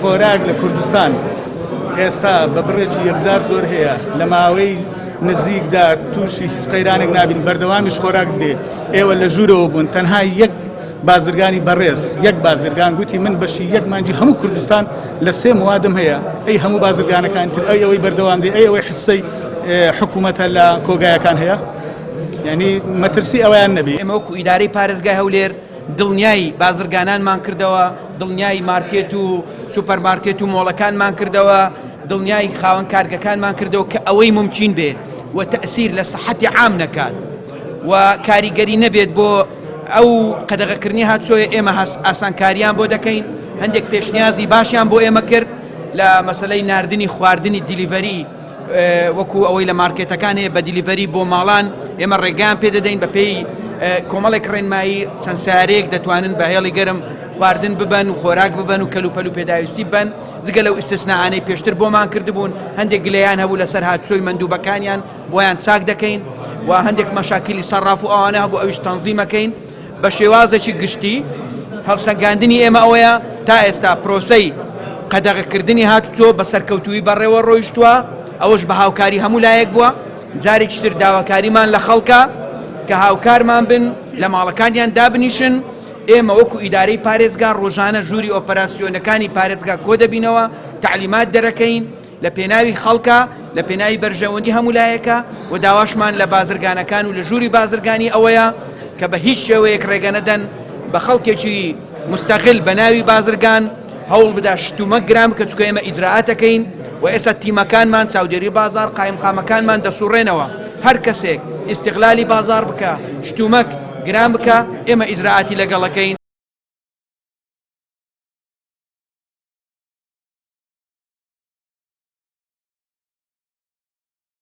خۆراک لە کوردستان ئێستا بە بڕێکی یەکجار زۆر هەیە لە ماوەی نزیکدا تووشی هیچ قەیرانێک نابین بەردەوامیش خۆراک دێ ئێوە لە ژوورەوە بوون تەنها یەک بازرگانی بەڕێز یەک بازرگان گوتی من بەشی یەک مانجی هەموو کوردستان لە سێ موادم هەیە ئەی هەموو بازرگانەکان تر ئەوەی بەردەوام دێ ئەوەی حسەی حکوومەتە لە کۆگایەکان هەیە یعنی مەترسی ئەویان نەبی. ئێمە وەکو ئیدارەی پارێزگای هەولێر دڵنیای بازرگانانمان کردەوە، دڵنیای مارکێت و سوپەرمارکێت و مۆڵەکانمان کردەوە، دڵنیای خاوەن کارگەکانمان کردەوە کە ئەوەی ممکن بێ و تەئسیر لە سەحەتی عام نەکات و کاریگەری نەبێت بۆ ئەو قەدەغەکردنی هاتسۆیە ئێمە ئاسانکاریان بۆ دەکەین. هەندێک پێشنیازی باشیان بۆ ئێمە کرد لە مەسەلەی ناردنی خواردنی دیلیڤەری وەکو ئەوەی لە مارکێتەکان هەیە بە دیلیڤەری بۆ ماڵان ئێمە ڕێگان پێ دەدەین بە پێی کۆمەڵێک ڕێنمایی چەند سارێک دەتوانن بە هێڵی گەرم خواردن ببەن و خۆراک ببەن و کەلوپەل و پێداویستی بن جگە لەو ئیستثناانەی پێشتر بۆمان کردبوون هەندێک گلەیان هەبوو لەسەر هاتسۆی مندوبەکانیان بۆیان چاک دەکەین و هەندێک مەشاکلی سەرڕاف و ئەوانە هەبوو ئەویش تەنزیمەکەین بە شێوازێکی گشتی. هەڵسەنگاندنی ئێمە ئەوەیە تا ئێستا پرۆسەی قەدەغەکردنی هاتوچۆ بە سەرکەوتووی بەڕێوە ڕۆیشتووە ئەوەش بە هاوکاری هەموو لایەک بووە. جارێکی تر داواکاریمان لە خەڵکە کە هاوکارمان بن لە ماڵەکانیان دابنیشن. ئێمە وەکو ئیدارەی پارێزگا ڕۆژانە ژووری ئۆپەراسیۆنەکانی پارێزگا کۆ دەبینەوە تعلیمات دەرەکەین لە پێناوی خەڵکە لە پێناوی بەرژەوەندی هەموو لایەکە و داواشمان لە بازرگانەکان و لە ژووری بازرگانی ئەوەیە کە بە هیچ شێوەیەک ڕێگە نەدەن بە خەڵکێکی مستەقل بە ناوی بازرگان هەوڵ بدا شتومە گرام کە چکە ئێمە ئیجراعاتەکەین و ئێستا تیمەکانمان چاودێری بازار قایمقامەکانمان دەسوڕێنەوە هەر کەسێک ئیستیغلالی بازار بکە شتومەک گرام بکە ئێمە ئیجراعاتی لەگەڵەکەین.